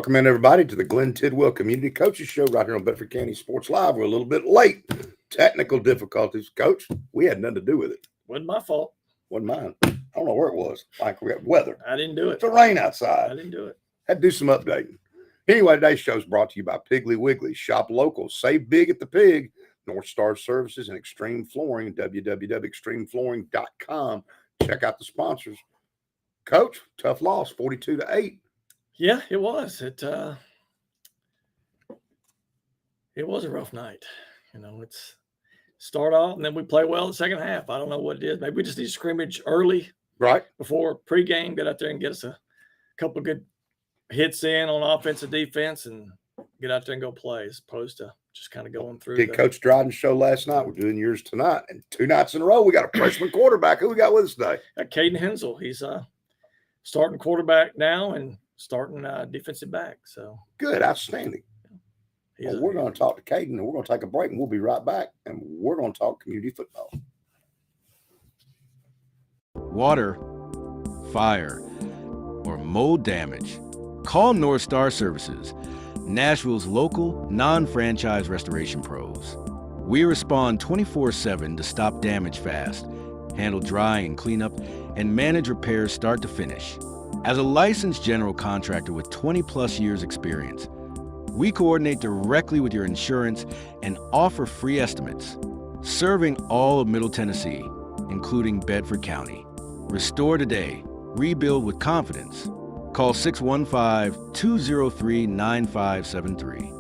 Welcome in, everybody, to the Glenn Tidwell Community Coaches Show right here on Bedford County Sports Live. We're a little bit late. Technical difficulties. Coach, we had nothing to do with it. Wasn't my fault. Wasn't mine. I don't know where it was. Like we got weather. I didn't do it. It's a rain outside. I didn't do it. Had to do some updating. Anyway, today's show is brought to you by Piggly Wiggly. Shop local. Save big at the Pig. North Star Services and Extreme Flooring. www.extremeflooring.com. Check out the sponsors. Coach, tough loss, 42-8. Yeah, it was. It was a rough night. You know, it's start off and then we play well in the second half. I don't know what it is. Maybe we just need to scrimmage early, right before pregame. Get out there and get us a couple of good hits in on offense and defense, and get out there and go play, as opposed to just kind of going through. Did Coach Dryden's show last night. We're doing yours tonight, and 2 nights in a row we got a freshman quarterback. Who we got with us today? Caden Hensel. He's starting quarterback now and starting defensive back. So good, outstanding. Well, we're going to talk to Caden, and we're going to take a break, and we'll be right back, and we're going to talk community football. Water, fire, or mold damage. Call North Star Services, Nashville's local, non-franchise restoration pros. We respond 24/7 to stop damage fast, handle drying and cleanup, and manage repairs start to finish. As a licensed general contractor with 20-plus years experience, we coordinate directly with your insurance and offer free estimates, serving all of Middle Tennessee, including Bedford County. Restore today. Rebuild with confidence. Call 615-203-9573.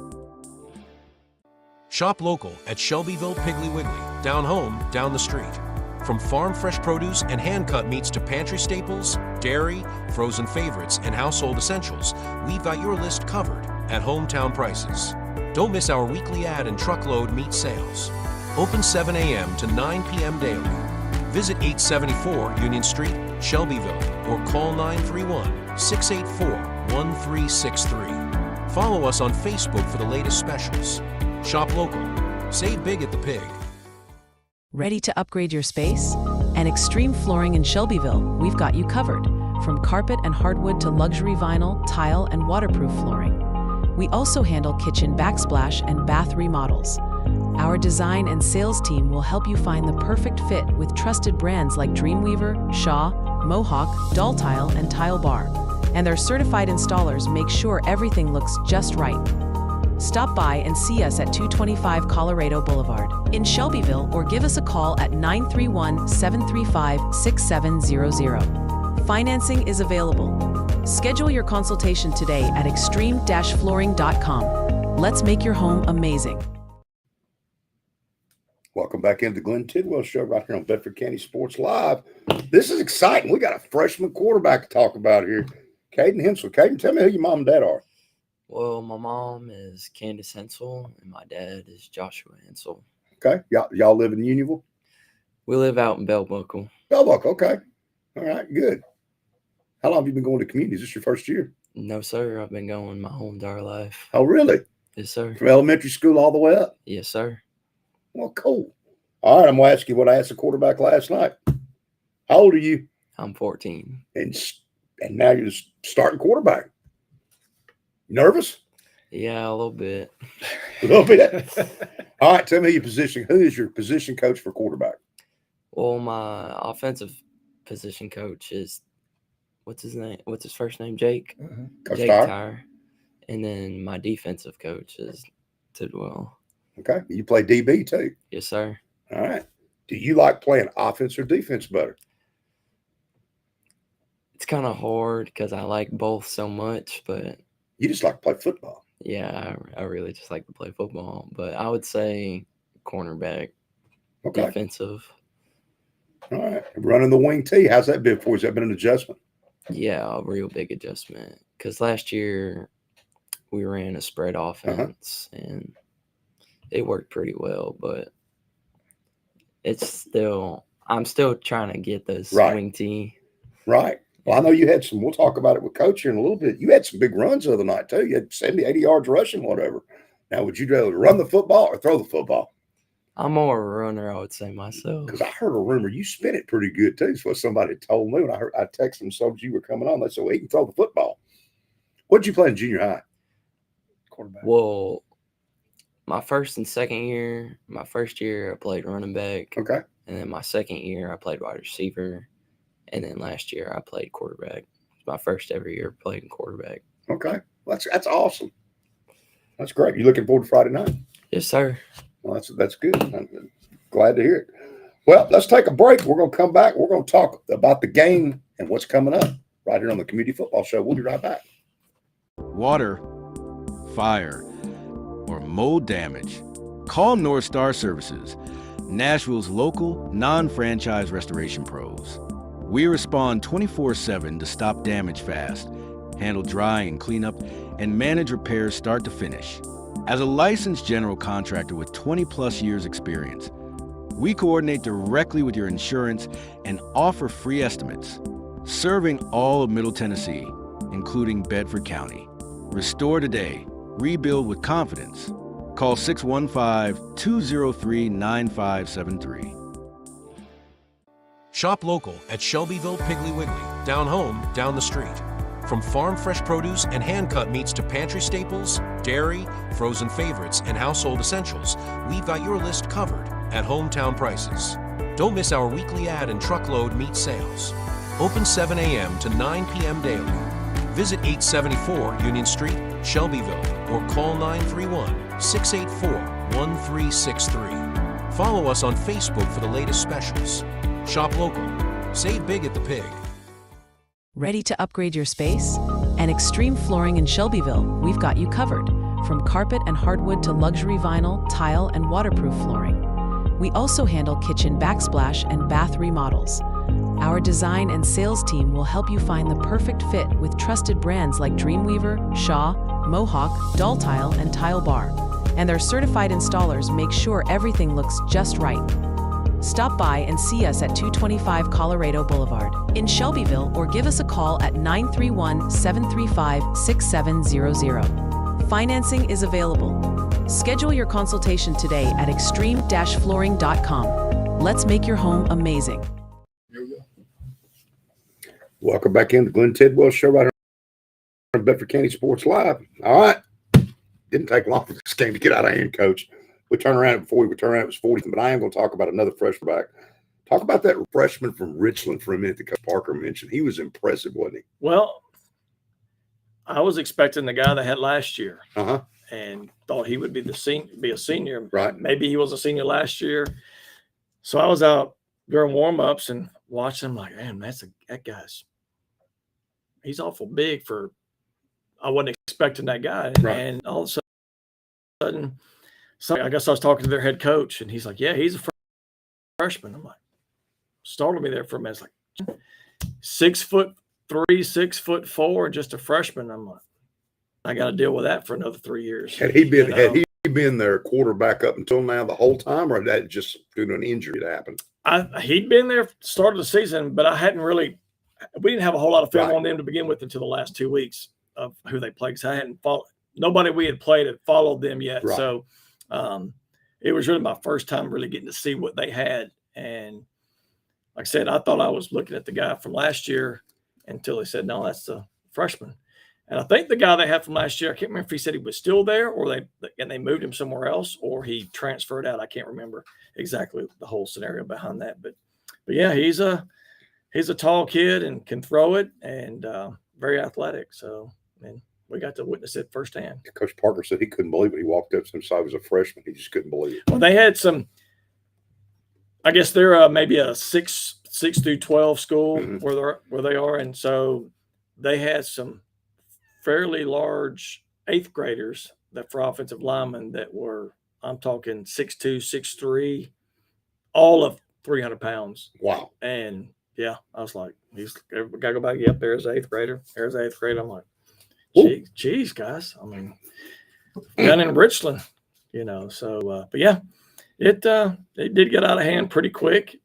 Shop local at Shelbyville Piggly Wiggly, down home, down the street. From farm fresh produce and hand-cut meats to pantry staples, dairy, frozen favorites, and household essentials, we've got your list covered at hometown prices. Don't miss our weekly ad and truckload meat sales. Open 7 a.m. to 9 p.m. daily. Visit 874 Union Street, Shelbyville, or call 931-684-1363. Follow us on Facebook for the latest specials. Shop local. Save big at the Pig. Ready to upgrade your space? At Extreme Flooring in Shelbyville, we've got you covered. From carpet and hardwood to luxury vinyl, tile, and waterproof flooring. We also handle kitchen backsplash and bath remodels. Our design and sales team will help you find the perfect fit with trusted brands like Dreamweaver, Shaw, Mohawk, Doll Tile, and Tile Bar. And their certified installers make sure everything looks just right. Stop by and see us at 225 Colorado Boulevard in Shelbyville, or give us a call at 931-735-6700. Financing is available. Schedule your consultation today at extreme-flooring.com. Let's make your home amazing. Welcome back into the Glenn Tidwell Show right here on Bedford County Sports Live. This is exciting. We got a freshman quarterback to talk about here, Caden Hensel. Caden, tell me who your mom and dad are. Well, my mom is Candace Hensel, and my dad is Joshua Hensel. Okay. Y'all live in Unionville? We live out in Bell Buckle. Bell Buckle, okay. All right, good. How long have you been going to community? Is this your first year? No, sir. I've been going my whole entire life. Oh, really? Yes, sir. From elementary school all the way up? Yes, sir. Well, cool. All right, I'm going to ask you what I asked the quarterback last night. How old are you? I'm 14. And now you're the starting quarterback. Nervous? Yeah, a little bit. A little bit. All right, tell me your position. Who is your position coach for quarterback? Well, my offensive position coach is, what's his name? What's his first name? Jake. Mm-hmm. Coach Jake Tyre. Tyre. And then my defensive coach is Tidwell. Okay. You play DB too? Yes, sir. All right. Do you like playing offense or defense better? It's kind of hard because I like both so much, but you just like to play football. Yeah, I really just like to play football. But I would say cornerback, okay. Defensive. All right. Running the wing T, how's that been for you? Has that been an adjustment? Yeah, a real big adjustment. Because last year we ran a spread offense, and it worked pretty well. But I'm still trying to get this wing T. Right. Well, I know you had some, we'll talk about it with Coach here in a little bit. You had some big runs the other night, too. You had 70, 80 yards rushing, whatever. Now, would you rather run the football or throw the football? I'm more a runner, I would say, myself. Because I heard a rumor you spin it pretty good, too. It's what somebody told me when I texted them, so you were coming on. They said, well, he can throw the football. What did you play in junior high? quarterback? Well, my first year I played running back. Okay. And then my second year I played wide receiver. And then last year I played quarterback. It's my first ever year playing quarterback. Okay. Well, that's awesome. That's great. You looking forward to Friday night? Yes, sir. Well, that's good. I'm glad to hear it. Well, let's take a break. We're going to come back. We're going to talk about the game and what's coming up right here on the Community Football Show. We'll be right back. Water, fire, or mold damage. Call North Star Services, Nashville's local non-franchise restoration pros. We respond 24/7 to stop damage fast, handle drying and cleanup, and manage repairs start to finish. As a licensed general contractor with 20-plus years experience, we coordinate directly with your insurance and offer free estimates, serving all of Middle Tennessee, including Bedford County. Restore today. Rebuild with confidence. Call 615-203-9573. Shop local at Shelbyville Piggly Wiggly, down home, down the street. From farm fresh produce and hand-cut meats to pantry staples, dairy, frozen favorites, and household essentials, we've got your list covered at hometown prices. Don't miss our weekly ad and truckload meat sales. Open 7 a.m. to 9 p.m. daily. Visit 874 Union Street, Shelbyville, or call 931-684-1363. Follow us on Facebook for the latest specials. Shop local. Save big at the Pig. Ready to upgrade your space? And Extreme Flooring in Shelbyville, we've got you covered. From carpet and hardwood to luxury vinyl, tile, and waterproof flooring. We also handle kitchen backsplash and bath remodels. Our design and sales team will help you find the perfect fit with trusted brands like Dreamweaver, Shaw, Mohawk, Doll Tile, and Tile Bar. And their certified installers make sure everything looks just right. Stop by and see us at 225 Colorado Boulevard in Shelbyville or give us a call at 931-735-6700. Financing is available. Schedule your consultation today at extreme-flooring.com. Let's make your home amazing. Welcome back in the Glenn Tidwell Show right here on Bedford County Sports Live. All right. Didn't take long for this game to get out of hand, Coach. We turned around before we would turn around. It was 40, but I am going to talk about another freshman back. Talk about that freshman from Richland for a minute that Coach Parker mentioned. He was impressive, wasn't he? Well, I was expecting the guy they had last year, and thought he would be a senior. Right. Maybe he was a senior last year. So I was out during warm-ups and watching him like, man, that guy's he's awful big for. I wasn't expecting that guy, Right. and all of a sudden. So I guess I was talking to their head coach, and he's like, yeah, he's a freshman. I'm like, startled me there for a minute. It's like 6'3", 6'4", just a freshman. I'm like, I got to deal with that for another 3 years. Had he been their quarterback up until now the whole time, or that just due to an injury that happened? He'd been there start of the season, but we didn't have a whole lot of film Right. on them to begin with until the last 2 weeks of who they played. Because I hadn't followed nobody we had played had followed them yet. Right. So it was really my first time really getting to see what they had. And like I said, I thought I was looking at the guy from last year until they said, no, that's the freshman. And I think the guy they had from last year, I can't remember if he said he was still there or they moved him somewhere else or he transferred out. I can't remember exactly the whole scenario behind that. But yeah, he's a tall kid and can throw it and very athletic. So, and we got to witness it firsthand. Coach Parker said he couldn't believe it. He walked up since I was a freshman. He just couldn't believe it. Well, they had some, I guess they're maybe a 6 through 12 school where they are. And so they had some fairly large 8th graders that for offensive linemen that were, I'm talking 6'2", 6'3", all of 300 pounds. Wow. And yeah, I was like, he's got to go back. Yep, there's the 8th grader. There's the 8th grader. I'm like, geez, guys. I mean, down in Richland, so, but yeah, it did get out of hand pretty quick.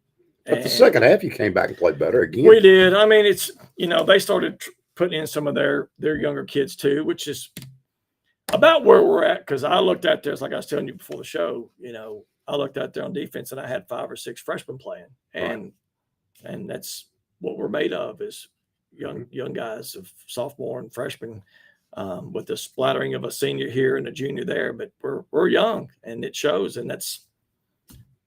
But the second half, you came back and played better again. We did. I mean, it's, they started putting in some of their younger kids too, which is about where we're at. Cause I looked out there, like I was telling you before the show, I looked out there on defense and I had 5 or 6 freshmen playing and that's what we're made of is young guys of sophomore and freshman with the splattering of a senior here and a junior there. But we're young, and it shows, and that's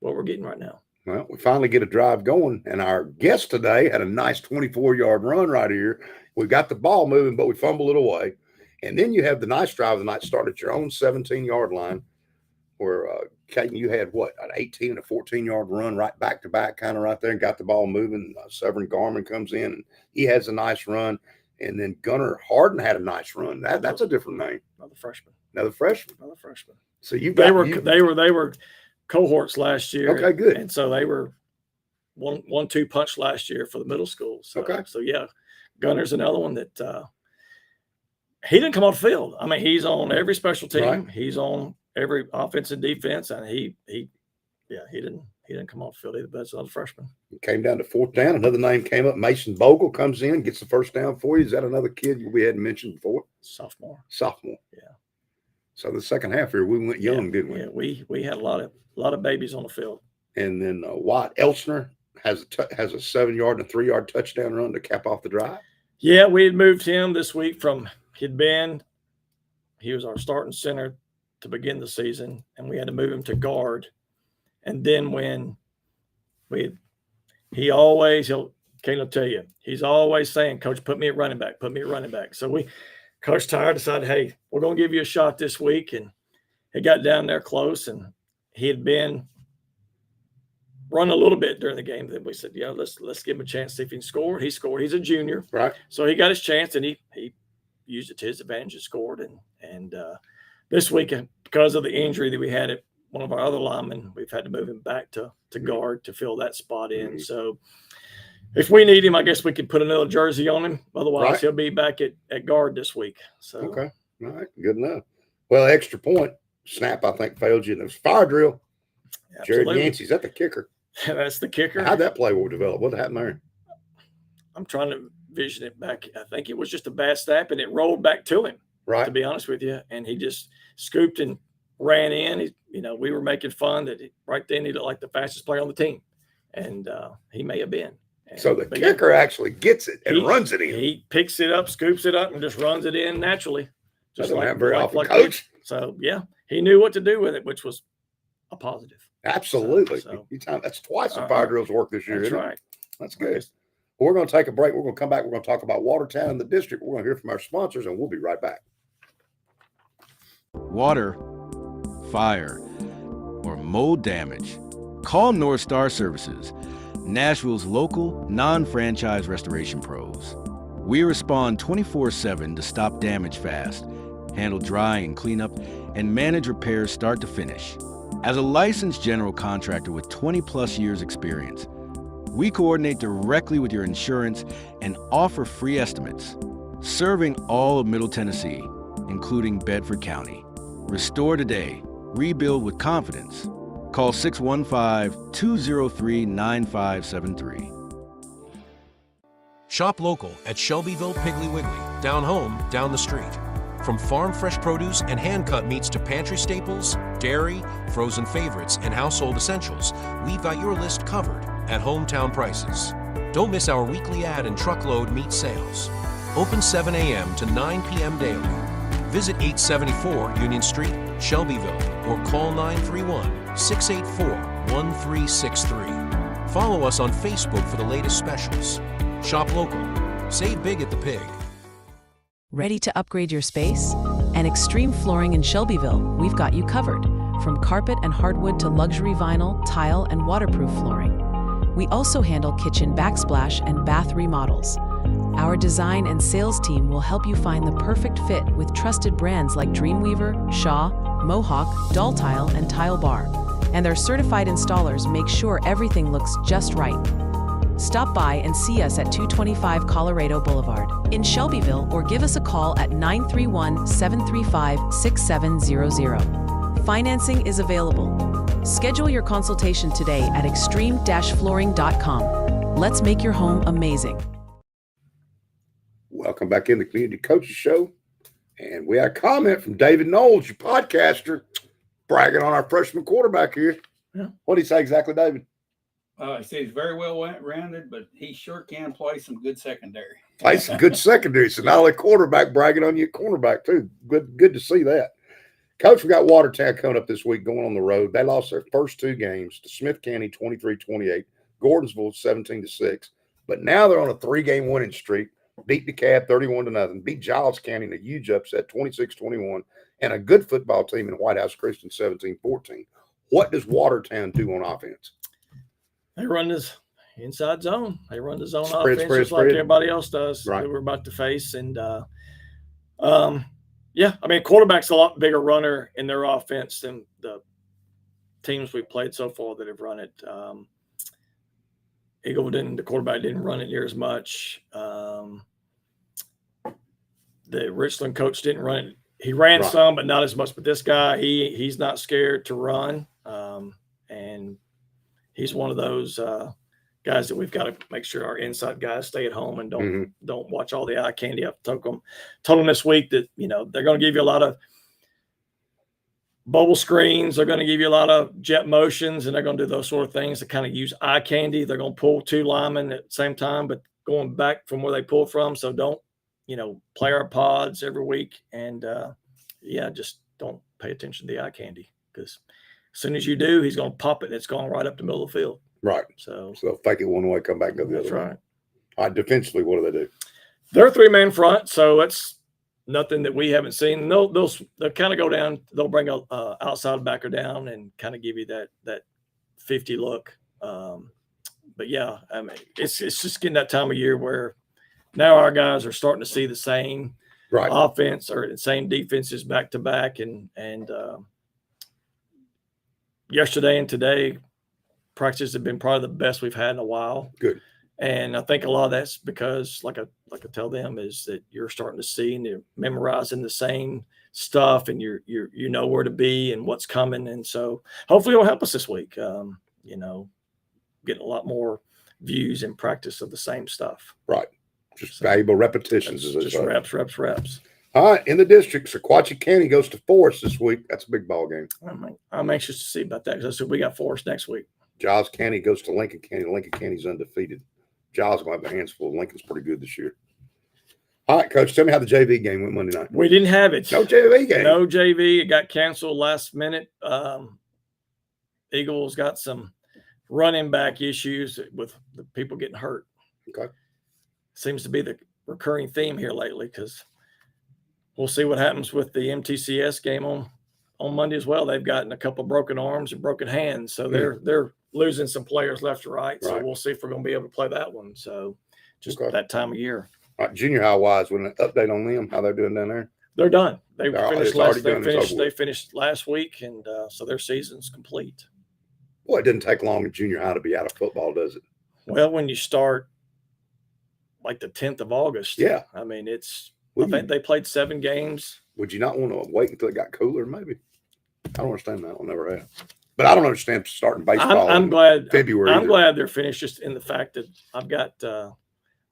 what we're getting right now. Well, we finally get a drive going, and our guest today had a nice 24-yard run right here. We got the ball moving, but we fumbled it away. And then you have the nice drive of the night, start at your own 17-yard line, where Caden, you had what, an 18 and a 14-yard run right back to back, kind of right there, and got the ball moving. Severin Garman comes in, and he has a nice run. And then Gunnar Harden had a nice run. That's a different name. Another freshman. Another freshman. Another freshman. So you They were cohorts last year. Okay, good. And so they were 1-2 punch last year for the middle school. So, Okay. So yeah, Gunnar's another one that he didn't come off the field. I mean, he's on every special team. Right. He's on every offense and defense, and he didn't come off the field either. But it's another freshman. Came down to fourth down. Another name came up. Mason Bogle comes in, gets the first down for you. Is that another kid we hadn't mentioned before? Sophomore. Yeah. So the second half here, we went young, didn't we? Yeah, we had a lot of babies on the field. And then Wyatt Elsner has a 7-yard and a 3-yard touchdown run to cap off the drive. Yeah, we had moved him this week from he was our starting center to begin the season, and we had to move him to guard. And then when he'll tell you, he's always saying, Coach, put me at running back. So Coach Tyre decided, hey, we're going to give you a shot this week. And he got down there close, and he had been run a little bit during the game. Then we said, yeah, let's give him a chance, see if he can score. He scored. He's a junior. Right. So he got his chance, and he used it to his advantage and scored. And this week, because of the injury that we had at one of our other linemen, we've had to move him back to guard to fill that spot in. Mm-hmm. So if we need him, I guess we could put another jersey on him. Otherwise, He'll be back at guard this week. So okay. All right. Good enough. Well, extra point snap, I think, failed you. And it was fire drill. Absolutely. Jared Yancey's at the kicker. That's the kicker. How'd that play will develop? What happened there? I'm trying to vision it back. I think it was just a bad snap, and it rolled back to him, right? To be honest with you. And he just scooped and ran in. We were making fun that right then he looked like the fastest player on the team. And he may have been. So the kicker actually gets it and runs it in. He picks it up, scoops it up, and just runs it in naturally. Just doesn't happen very often, Coach. So, yeah, he knew what to do with it, which was a positive. Absolutely. So, that's twice the fire drills work this year. That's right. That's good. Well, we're going to take a break. We're going to come back. We're going to talk about Watertown and the district. We're going to hear from our sponsors, and we'll be right back. Water, fire, or mold damage. Call North Star Services, Nashville's local, non-franchise restoration pros. We respond 24/7 to stop damage fast, handle drying and cleanup, and manage repairs start to finish. As a licensed general contractor with 20-plus years experience, we coordinate directly with your insurance and offer free estimates, serving all of Middle Tennessee, including Bedford County. Restore today. Rebuild with confidence. Call 615-203-9573. Shop local at Shelbyville Piggly Wiggly, down home, down the street. From farm fresh produce and hand-cut meats to pantry staples, dairy, frozen favorites, and household essentials, we've got your list covered at hometown prices. Don't miss our weekly ad and truckload meat sales. Open 7 a.m. to 9 p.m. daily. Visit 874 Union Street, Shelbyville, or call 931-684-1363. Follow us on Facebook for the latest specials. Shop local. Save big at the Pig. Ready to upgrade your space? And Extreme Flooring in Shelbyville, we've got you covered. From carpet and hardwood to luxury vinyl, tile, and waterproof flooring. We also handle kitchen backsplash and bath remodels. Our design and sales team will help you find the perfect fit with trusted brands like Dreamweaver, Shaw, Mohawk, Doll Tile, and Tile Bar. And their certified installers make sure everything looks just right. Stop by and see us at 225 Colorado Boulevard in Shelbyville, or give us a call at 931-735-6700. Financing is available. Schedule your consultation today at extreme-flooring.com. Let's make your home amazing. Welcome back in the Community Coaches Show. And we had a comment from David Knowles, your podcaster, bragging on our freshman quarterback here. Yeah. What did he say exactly, David? He said he's very well rounded, but he sure can play some good secondary. Play some good secondary. So not only quarterback bragging on you, cornerback too. Good to see that. Coach, we got Watertown coming up this week going on the road. They lost their first 2 games to Smith County 23-28, Gordonsville 17-6. But now they're on a 3-game winning streak. Beat DeKalb 31-0. Beat Giles County in a huge upset 26-21. And a good football team in White House Christian 17-14. What does Watertown do on offense? They run this inside zone. They run the zone Spread, offense spread, just like spread. everybody else does Right. that we're about to face. And yeah, I mean, quarterback's a lot bigger runner in their offense than the teams we've played so far that have run it. The quarterback didn't run it near as much. The Richland coach didn't run it. He ran Right. some, but not as much. But this guy, he's not scared to run. And he's one of those guys that we've got to make sure our inside guys stay at home and don't watch all the eye candy. I've told them this week that, they're going to give you a lot of bubble screens. They're going to give you a lot of jet motions, and they're going to do those sort of things to kind of use eye candy. They're going to pull 2 linemen at the same time, but going back from where they pulled from. So don't, play our pods every week. And just don't pay attention to the eye candy, because as soon as you do, he's going to pop it and it's going right up the middle of the field. Right. So they'll fake it one way, come back and go the that's other way. right. All right, defensively, what do they do? They're a 3-man front, so that's nothing that we haven't seen. They'll kind of go down. They'll bring a outside backer down and kind of give you that 50 look. But yeah, I mean, it's just getting that time of year where now our guys are starting to see the same Right. offense or the same defenses back to back, and yesterday and today practices have been probably the best we've had in a while. Good. And I think a lot of that's because, like I tell them, is that you're starting to see and you're memorizing the same stuff, and you know where to be and what's coming. And so hopefully it'll help us this week. Getting a lot more views and practice of the same stuff. Right. Just valuable repetitions. Just reps. All right. In the district, Sequatchie County goes to Forest this week. That's a big ball game. I'm anxious to see about that, because we got Forest next week. Giles County goes to Lincoln County. Lincoln County's undefeated. Giles going to have their hands full. Lincoln's pretty good this year. All right, Coach, tell me how the JV game went Monday night. We didn't have it. No JV game. No JV. It got canceled last minute. Eagles got some running back issues with the people getting hurt. Okay. Seems to be the recurring theme here lately, because we'll see what happens with the MTCS game on Monday as well. They've gotten a couple broken arms and broken hands, so they're losing some players left to right. So we'll see if we're going to be able to play that one. So just that time of year. All right, junior high wise, with an update on them, how they're doing down there? They're done. They It's finished last week, and so their season's complete. Well, it didn't take long in junior high to be out of football, does it? Well, when you start like the 10th of August, yeah. I mean, I think they played 7 games. Would you not want to wait until it got cooler? Maybe. I don't understand that. I'll never have. But I don't understand starting baseball. I'm glad. February. I'm glad they're finished, just in the fact that I've got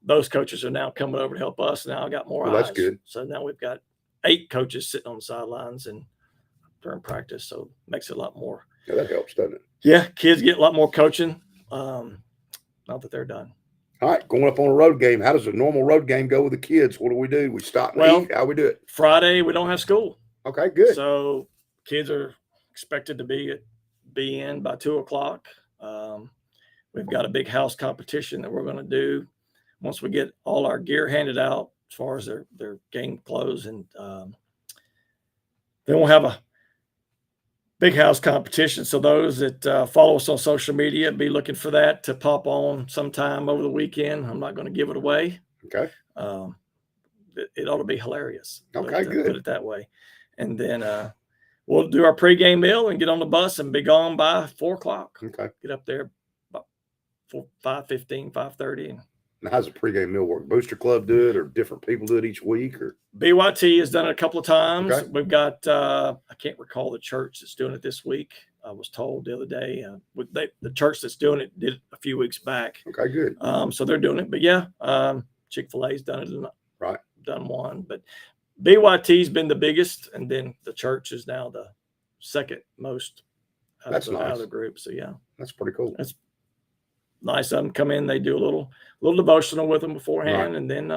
those coaches are now coming over to help us. Now I got more eyes. That's good. So now we've got 8 coaches sitting on the sidelines and during practice. So it makes it a lot more. Yeah, that helps, doesn't it? Yeah, kids get a lot more coaching. Not that they're done. All right, going up on a road game. How does a normal road game go with the kids? What do? We stop and eat? How we do it? Friday, we don't have school. Okay, good. So kids are expected to be in by 2:00. We've got a big house competition that we're going to do once we get all our gear handed out as far as their game clothes, and then we'll have a big house competition. So those that follow us on social media, be looking for that to pop on sometime over the weekend. I'm not going to give it away. Okay. It ought to be hilarious. Okay, good. Put it that way. And then we'll do our pregame meal and get on the bus and be gone by 4:00. Okay. Get up there about 5:15, 5:30. And now, how's the pregame meal work? Booster Club do it, or different people do it each week? Or BYT has done it a couple of times. Okay. We've got I can't recall the church that's doing it this week. I was told the other day the church that's doing it did it a few weeks back. Okay, good. So they're doing it. But yeah, Chick-fil-A's done it. Right. Done one. But BYT's been the biggest, and then the church is now the second most out That's of nice. the group. So yeah, That's pretty cool. nice of them. Come in, they do a little devotional with them beforehand, Right. and then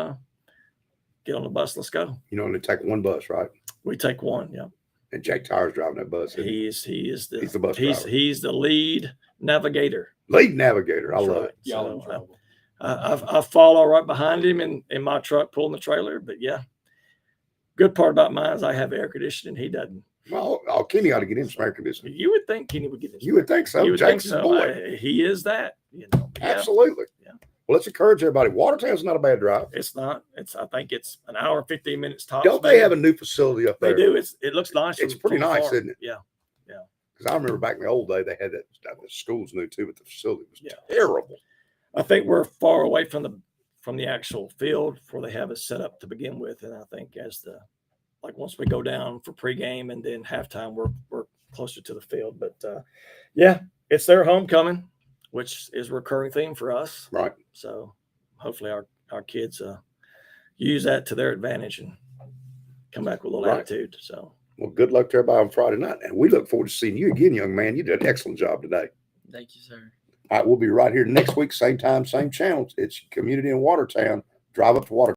get on the bus. Let's go. You know, and they take one bus, right? We take one. Yeah. And Jake Tyler's driving that bus. isn't he? He's the bus driver. he's the lead navigator. Lead navigator. I That's love right. it. Y'all in So, trouble. I follow right behind him in my truck pulling the trailer. But yeah, good part about mine is I have air conditioning. He doesn't. Well, Kenny ought to get him some air conditioning. You would think Kenny would get this. You would think so. You would think Jake's his so. boy. He is that. You know. Yeah, Absolutely. Yeah. Well, let's encourage everybody. Watertown's not a bad drive. it's not. I think it's an hour and 15 minutes tops. Don't they have a new facility up They there? do. It looks nice. It's from pretty nice, afar. isn't it? Yeah. Because I remember back in the old day, they had that. The schools new too, but the facility was Yeah. terrible. I think we're far away from the actual field where they have it set up to begin with, and I think once we go down for pregame and then halftime, we're closer to the field. But yeah, it's their homecoming, which is a recurring theme for us. Right. So hopefully our kids use that to their advantage and come back with a little Right. attitude. So Well, good luck to everybody on Friday night. And we look forward to seeing you again, young man. You did an excellent job today. Thank you, sir. All right, we'll be right here next week, same time, same channel. It's Community in Watertown. Drive up to Watertown.